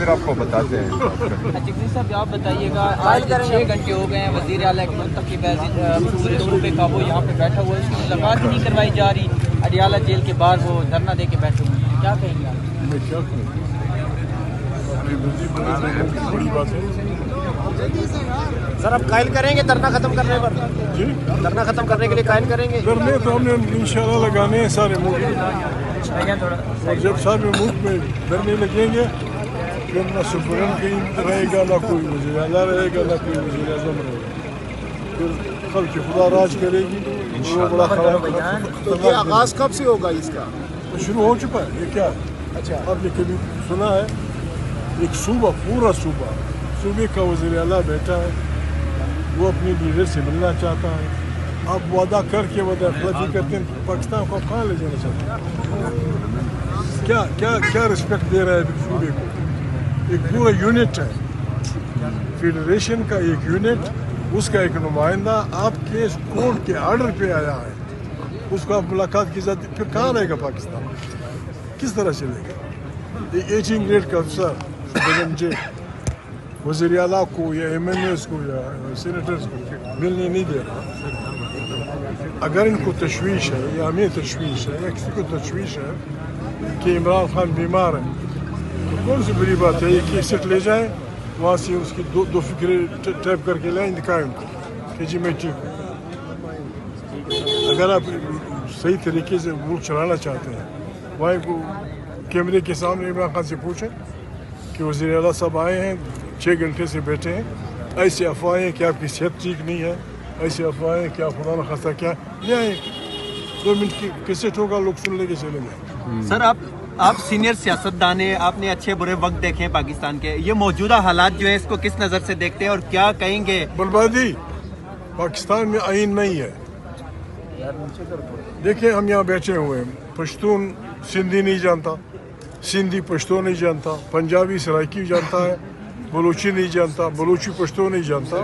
پھر آپ کو بتاتے ہیں. جگنی صاحب آپ بتائیے گا، آج 6 گھنٹے ہو گئے ہیں وزیر اعلیٰ کے منتخب صوبے کا وہ یہاں پہ بیٹھا ہوا ہے، اس کی ملاقات ہی نہیں کروائی جا رہی. اڈیالہ جیل کے باہر وہ دھرنا دے کے بیٹھے ہوئے ہیں، کیا کہیں گے آپ؟ میں کیا کہوں، بنا رہے ہیں، بڑی بات ہے. سر اب قائل کریں گے دھرنا ختم کرنے پر؟ جی دھرنا ختم کرنے کے لیے قائل کریں گے؟ دھرنے تو ہم نے انشاءاللہ لگانے ہیں سارے ملک، اور جب سارے ملک میں دھرنے لگیں گے پھر نہ سپریم کہیں رہے گا، نہ کوئی وزیر اعلیٰ رہے گا، نہ کوئی وزیر اعظم رہے گا. پھر خلق خدا راج کرے گی. وہ بڑا تو یہ آغاز کب سے ہوگا اس کا؟ شروع ہو چکا ہے. یہ کیا ہے؟ اچھا، آپ نے کبھی سنا ہے ایک صوبہ، پورا صوبے کا وزیر اعلیٰ بیٹھا ہے، وہ اپنی لیڈر سے ملنا چاہتا ہے، آپ وعدہ کر کے وعدہ خلافی کرتے ہیں. پاکستان کو کہاں لے جانا چاہتے ہیں؟ کیا رسپیکٹ دے رہا ہے صوبے کو؟ ایک پورا یونٹ ہے، فیڈریشن کا ایک یونٹ، اس کا ایک نمائندہ آپ کے کورٹ کے آرڈر پہ آیا ہے، اس کو آپ ملاقات کی جاتی، پھر کہاں رہے گا پاکستان؟ کس طرح چلے گا؟ ایک 18 گریڈ کا افسر وزیر اعلیٰ کو یا ایم این ایز کو یا سینیٹرز کو ملنے نہیں دے رہا. اگر ان کو تشویش ہے یا ہمیں تشویش ہے یا کسی کو تشویش ہے کہ عمران خان بیمار ہے، تو کون سی بڑی بات ہے؟ یہ کیسٹ لے جائیں، وہاں سے اس کی دو فکرے ٹائپ کر کے لائیں، دکھائیں ان کو کہ جی میں ٹھیک ہوں. اگر آپ صحیح طریقے سے ملک چلانا چاہتے ہیں، وہاں کو کیمرے کے سامنے عمران خان سے پوچھیں کہ وزیر اعلیٰ صاحب آئے ہیں، 6 گھنٹے سے بیٹھے ہیں، ایسے افواہیں کہ آپ کی صحت ٹھیک نہیں ہے، ایسے افواہیں کہ آپ خدا نخواستہ کیا لے آئیں. 2 منٹ کی کیسٹ ہوگا، لوگ سن لے کے چلیں گے. سر آپ سینئر سیاستدان ہیں، آپ نے اچھے برے وقت دیکھے ہیں پاکستان کے، یہ موجودہ حالات جو ہے اس کو کس نظر سے دیکھتے ہیں اور کیا کہیں گے؟ بربادی پاکستان میں آئین نہیں ہے. دیکھیں ہم یہاں بیٹھے ہوئے ہیں، پشتون سندھی نہیں جانتا، سندھی پشتو نہیں جانتا، پنجابی سرائکی جانتا ہے، بلوچی نہیں جانتا، بلوچی پشتو نہیں جانتا.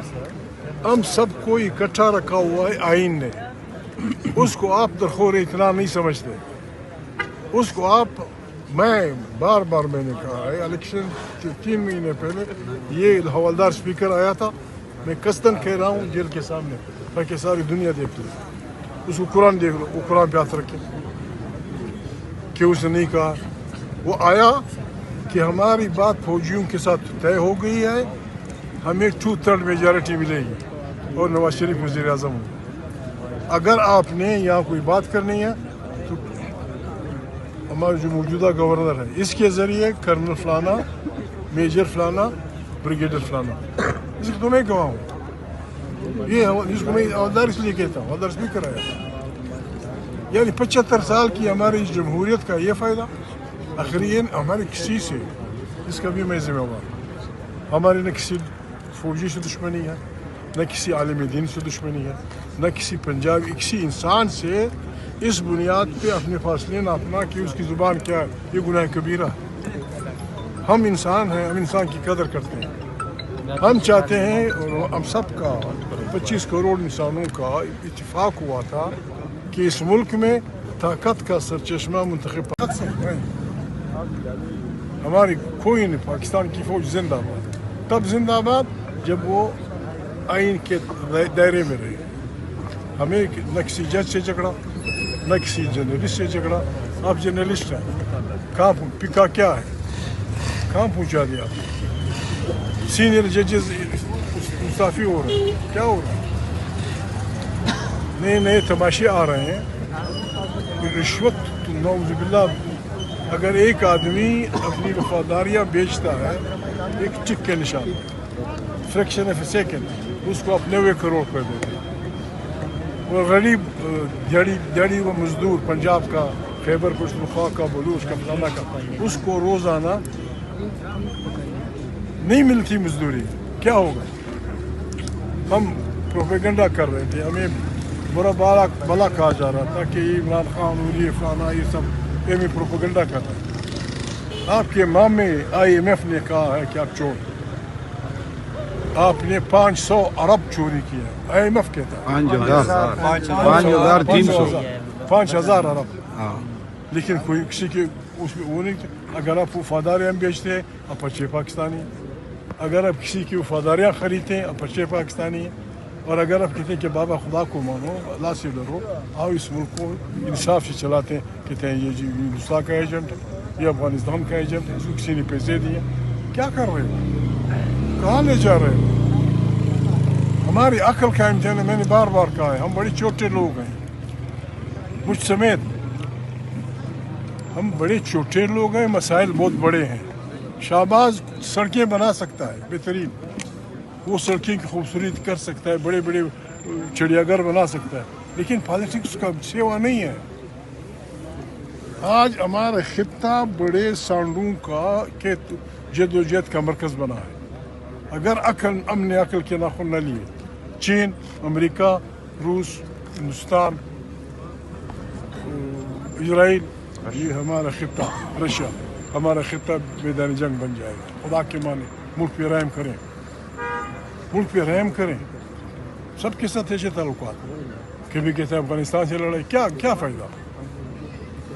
ہم سب کو اکٹھا رکھا ہوا ہے آئین نے. اس کو آپ درخور اتنا نہیں سمجھتے، اس کو آپ، میں بار میں نے کہا ہے، الیکشن 3 مہینے پہلے یہ حوالدار اسپیکر آیا تھا، میں قصداً کہہ رہا ہوں جیل کے سامنے تاکہ ساری دنیا دیکھ لے. اس کو قرآن دیکھ لو، وہ قرآن پہ ہاتھ رکھے کہ اس نے نہیں کہا. وہ آیا کہ ہماری بات فوجیوں کے ساتھ طے ہو گئی ہے، ہمیں 2/3 میجارٹی ملے گی اور نواز شریف وزیر اعظم ہوں. اگر آپ نے یہاں کوئی بات کرنی ہے تو ہمارے جو موجودہ گورنر ہے، اس کے ذریعے کرنل فلانا، میجر فلانا، بریگیڈر فلانا، اس کو تو میں گواہ ہوں. یہ اس کو میں حوالدار اس لیے کہتا ہوں، حوالدار اسپیکر آیا تھا. یعنی 75 سال کی ہماری جمہوریت کا یہ فائدہ، آخرین ہمارے کسی سے، اس کا بھی میں ذمہ وار. ہماری نہ کسی فوجی سے دشمنی ہے، نہ کسی عالم دین سے دشمنی ہے، نہ کسی پنجابی، کسی انسان سے اس بنیاد پہ اپنے فاصلے ناپنا کہ اس کی زبان کیا ہے، یہ گناہ کبیرہ ہے. ہم انسان ہیں، ہم انسان کی قدر کرتے ہیں. ہم چاہتے ہیں، اور ہم سب کا 25 کروڑ انسانوں کا اتفاق ہوا تھا کہ اس ملک میں طاقت کا سرچشمہ منتخب ہماری کوئی نہیں. پاکستان کی فوج زندہ باد، تب زندہ باد جب وہ آئین کے دائرے میں رہے. ہمیں نہ کسی جج سے جھگڑا، نہ کسی جرنلسٹ سے جھگڑا. آپ جرنلسٹ ہیں، کہاں پکا کیا ہے، کہاں پہنچا دیا آپ؟ سینئر ججز مستعفی ہو رہے ہیں، کیا ہو رہا ہے؟ نئے تماشے آ رہے ہیں. رشوت، نعوذ باللہ. اگر ایک آدمی اپنی وفاداریاں بیچتا ہے ایک ٹک کے نشان، فریکشن آف اے سیکنڈ، اس کو آپ 90 کروڑ کر دیتے ہیں. وہ غریب دیہڑی و مزدور پنجاب کا، خیبر پختونخوا کا، بلوچ کا، فلانا کا، اس کو روزانہ نہیں ملتی مزدوری. کیا ہوگا؟ ہم پروپیگنڈا کر رہے تھے، ہمیں برا بلا کہا جا رہا تھا کہ یہ عمران خان اور یہ فلانا، یہ سب ہمیں پروپیگنڈا کر رہے ہیں. آپ کے مامے IMF نے کہا ہے کہ آپ چور، آپ نے 500 ارب چوری کیا. IMF کہتا ہے 5,300 5,000 ارب. لیکن کوئی کسی کے اس میں وہ نہیں تھے. अगर आप वफादारियाँ बेचते हैं आप अच्छे पाकिस्तानी हैं। अगर आप किसी की वफादारियाँ खरीदते हैं आप अच्छे पाकिस्तानी हैं। और अगर आप कहते हैं कि बाबा खुदा को मानो, अल्लाह से डरो, आओ इस मुल्क को इंसाफ से चलाते हैं, कहते हैं ये जी हिंदुस्तान का एजेंट है, ये अफगानिस्तान का एजेंट है, इसको किसी ने पैसे दिए, क्या कर रहे हो, कहाँ ले जा रहे हो? हमारी अक्ल का इम्तिहान है, मैंने बार बार कहा है, हम बड़े छोटे लोग हैं, मुझ समेत हम बड़े छोटे लोग हैं, मसाइल बहुत बड़े हैं। शाहबाज सड़कें बना सकता है बेहतरीन, वो सड़कें की खूबसूरती कर सकता है, बड़े बड़े चिड़ियाघर बना सकता है, लेकिन पॉलिटिक्स का सेवा नहीं है। आज हमारा खित्ता बड़े सांडों का के जदोजहद का मरकज़ बना है। अगर हमने अकल के नाखुन न लिए, चीन, अमेरिका, रूस, हिंदुस्तान, इजराइल, ये हमारा खित्ता, रशिया, हमारा खित्ता मैदान जंग बन जाएगा। खुदा के माने मुल्क पे रहम करें, मुल्क पे रहम करें। सबके साथ ऐसे ताल्लुकात, कभी कहते हैं अफगानिस्तान से लड़ाई, क्या क्या फ़ायदा?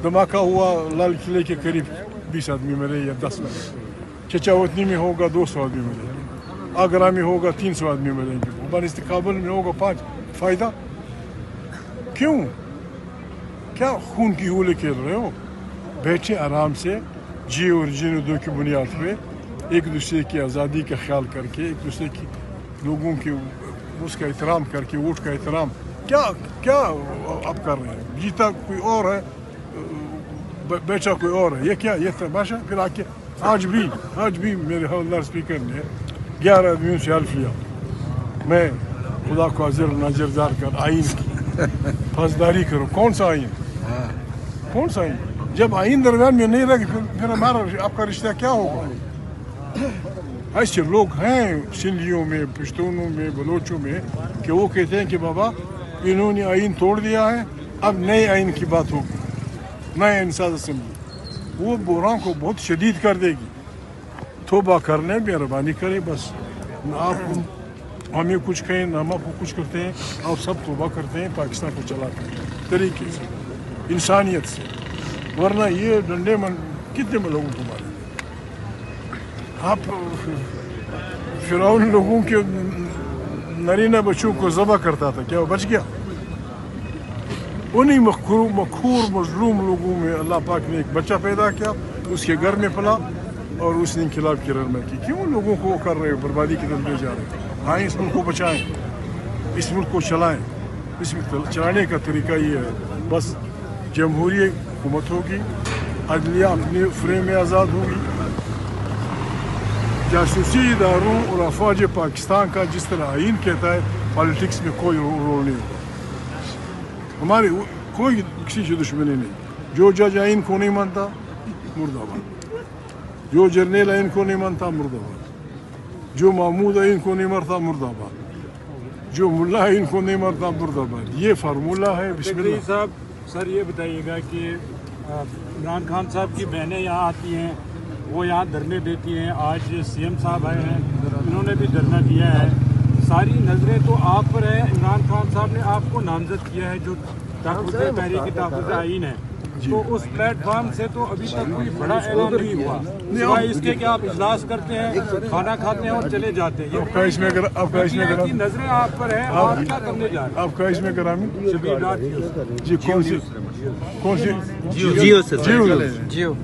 धमाका हुआ लाल किले के करीब 20 आदमी मरे या 10 मरे, चचावतनी में होगा 200 आदमी मरेंगे, आगरा में होगा 300 आदमी मरेंगे, अफगानिस्तान काबुल में होगा 5। फ़ायदा क्यों? क्या खून की होली खेल रहे हो? बैठे आराम से, जी और जीने दो की बुनियाद पे, एक दूसरे की आज़ादी का ख्याल करके, एक दूसरे की लोगों की उसका एहतराम करके, वोट का एहतराम, क्या क्या आप कर रहे हैं? जीता कोई और है, बेचा कोई और है, ये क्या, ये तमाशा? फिर आके आज भी मेरे हवलदार स्पीकर ने 11 आदमियों से हल्फ लिया, मैं खुदा को हाजिर नाजरदार कर आइन की फौजदारी करो। कौन सा आइन? कौन सा आइन? जब आइन दरमियान में नहीं रहे फिर हमारा आपका रिश्ता क्या होगा? ऐसे लोग हैं सिंधियों में, पश्तूनों में, बलोचों में कि वो कहते हैं कि बाबा इन्होंने आइन तोड़ दिया है, अब नए आइन की बात होगी, नए इंसाज असम्बली, वो बोरां को बहुत शदीद कर देगी। तौबा करने मेहरबानी करें, बस न आप हमें कुछ कहें न हम आपको कुछ करते हैं, आप सब तौबा करते हैं पाकिस्तान को चलाते हैं तरीके से, इंसानियत से, वरना ये डंडे मन कितने लोगों को मारे। आप फिरौन लोगों के नरीना बच्चों को ज़बह करता था, क्या वो बच गया? उन्हीं मखूर मजलूम लोगों में अल्लाह पाक ने एक बच्चा पैदा किया, उसके घर में पला और उसने इनकलाब की रहनुमाई की। क्यों लोगों को कर रहे हो, बर्बादी की तरफ ले जा रहे हो? हाँ, इस मुल्क को बचाएं, इस मुल्क को चलाएं। इस मुल्क चलाने का तरीका ये है, बस जमहूरी हुकूमत होगी, अदलिया अपने फ्रेम में आज़ाद होगी, जासूसी इदारों और अफवाज पाकिस्तान का जिस तरह आइन कहता है, पॉलिटिक्स में कोई रोल नहीं होगा। हमारे कोई किसी से दुश्मनी नहीं। जो जज आइन को नहीं मानता मुर्दाबाद, जो जर्नल आइन को नहीं मानता मुर्दाबाद, जो महमूद आइन को नहीं मानता मुर्दाबाद, जो मुल्ला आइन को नहीं मानता मुर्दाबाद। ये फार्मूला है। बिस्मिल्लाह साहब, सर ये बताइएगा कि इमरान खान साहब की बहनें यहाँ आती हैं, वो यहाँ धरने देती हैं, आज सीएम साहब आए हैं, इन्होंने भी धरना दिया है, सारी नज़रें तो आप पर है। इमरान खान साहब ने आपको नामजद किया है, जो तहफ़्फ़ुज़ आइन है, तो उस प्लेटफॉर्म से तो अभी तक कोई बड़ा ऐलान नहीं हुआ, सिवाय इसके कि आप इजलास करते हैं, खाना खाते हैं और चले जाते हैं। आपका इसमें नजरें आप पर है, आप क्या करने जा रहे हैं? आपका इसमें करामी जी कौन सी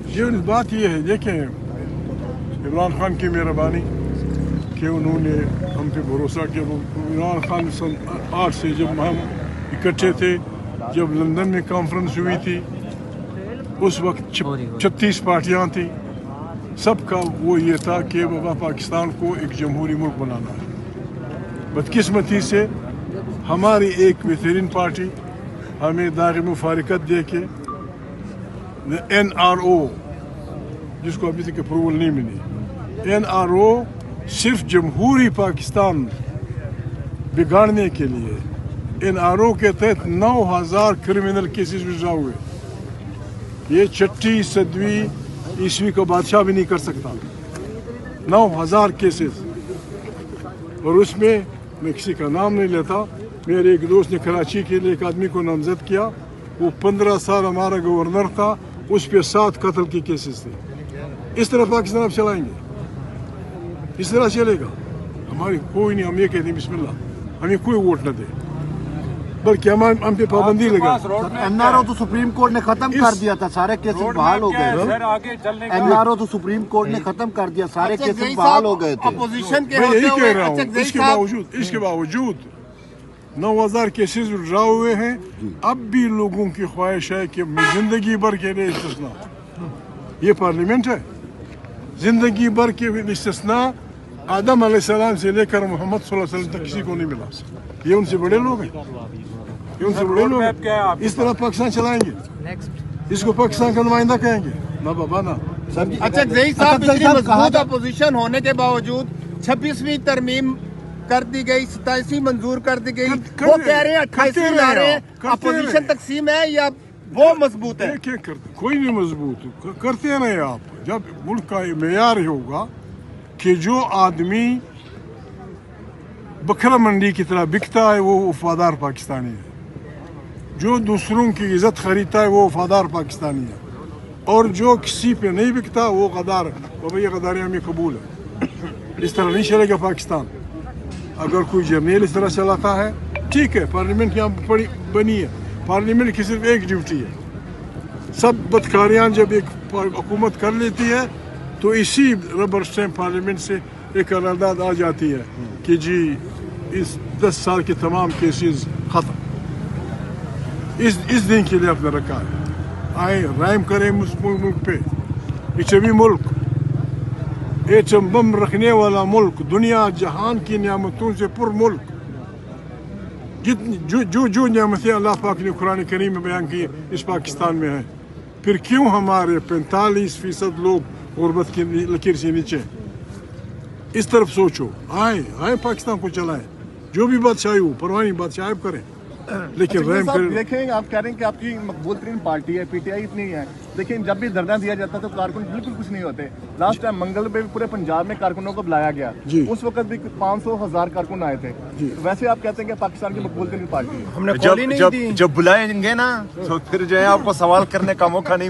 जियो बात ये है, देखें इमरान खान की मेहरबानी कि उन्होंने हम पे भरोसा किया। इमरान खान सन 8 से जब हम इकट्ठे थे, जब लंदन में कॉन्फ्रेंस हुई थी, उस वक्त 36 पार्टियां थी, सबका वो ये था कि बाबा पाकिस्तान को एक जमहूरी मुल्क बनाना है। बदकिस्मती से हमारी एक बेहतरीन पार्टी हमें दाग़ मुफारिकत दे के NRO, जिसको अभी तक अप्रूवल नहीं मिली, NRO सिर्फ जमहूरी पाकिस्तान बिगाड़ने के लिए, NRO के तहत 9000 क्रिमिनल केसेस विड्रॉ हुए। ये 6वीं 7वीं ईस्वी का बादशाह भी नहीं कर सकता, 9000 केसेस। और उसमें मैं किसी का नाम नहीं लेता, मेरे एक दोस्त ने कराची के लिए एक आदमी को नामजद किया, वो 15 साल हमारा गवर्नर था, उस पे 7 कत्ल के केसेस थे। इस तरह पाकिस्तान आप चलाएंगे, इस तरह चलेगा? हमारी कोई नहीं, हम ये कहते हैं बिस्मिल्लाह, हमें कोई वोट न दे, बल्कि हम पे पाबंदी लगा। एनआरओ तो सुप्रीम कोर्ट ने खत्म कर दिया था, सारे केसेस बहाल हो गए। सर आगे चलने का एनआरओ तो सुप्रीम कोर्ट ने खत्म कर दिया, सारे केसेस बहाल हो गए थे। अपोजिशन के मैं यही होते कह हुए रहा हूँ, इसके बावजूद 9,000 केसेस विड्रॉ हुए हैं। अब भी लोगों की ख्वाहिश है कि जिंदगी भर के लिए इस्तिस्ना, ये पार्लियामेंट है, जिंदगी भर के इस्तिस्ना आदम अलैहिस्सलाम से लेकर मोहम्मद सल्लल्लाहु अलैहि वसल्लम तक किसी को नहीं मिला। ये उनसे बड़े लोग हैं, ये उनसे बड़े लोग हैं। इस तरह पाकिस्तान चलाएंगे, इसको पाकिस्तान का नुमाइंदा कहेंगे ना बाबा ना। अच्छा जही साहब, इतनी मजबूत अपोजिशन होने के बावजूद 26वीं तरमीम कर दी गई, 27वीं मंजूर कर दी गई, वो कह रहे हैं 28वीं ला रहे हैं। अपोजिशन तकसीम है या वो मजबूत है? क्या करते, कोई नहीं मजबूत करते रहे आप। जब मुल्क का मेयार होगा कि जो आदमी बकरा मंडी की तरह बिकता है वो वफादार पाकिस्तानी है, जो दूसरों की इज्जत खरीदता है वो वफादार पाकिस्तानी है, और जो किसी पे नहीं बिकता वो गद्दार है। तो भैया गद्दारी हमें कबूल है, इस तरह नहीं चलेगा पाकिस्तान। अगर कोई जर्नल इस तरह चलाता है, ठीक है, पार्लियामेंट यहाँ बनी है, पार्लियामेंट की सिर्फ एक ड्यूटी है, सब बदकारियाँ जब एक हुकूमत कर लेती है तो इसी रबर स्टैम्प पार्लियामेंट से एक करारदाद आ जाती है कि जी इस 10 साल के तमाम केसेस खत्म। इस दिन के लिए आपने रखा है। आए राइम करें मुल्क पे, इचमी मुल्क, एटम बम रखने वाला मुल्क, दुनिया जहान की नियामतों से पुर मुल्क, जितनी जो नियामतें अल्लाह पाक ने कुरान करीम में बयान की इस पाकिस्तान में है, फिर क्यों हमारे 45% लोग गुर्बत की लकीर से नीचे? इस तरफ सोचो, आए पाकिस्तान को चलाएं, जो भी बादशाही हो, परवाह नहीं, बादशाह करें, लेकिन रहम करें। देखें, आप कह रहे हैं कि आपकी मकबूल तरीन पार्टी है, पीटीआई इतनी है, लेकिन जब भी धरना दिया जाता है तो कारकुन बिल्कुल कुछ नहीं होते। लास्ट टाइम मंगल पे पूरे पंजाब में कारकुनों को बुलाया गया, उस वक्त भी 500,000 कारकुन आए थे। वैसे आप कहते हैं कि पाकिस्तान की मकबूल तरीन पार्टी है। हमने जब बुलाएंगे ना तो फिर जो है आपको सवाल करने का मौका नहीं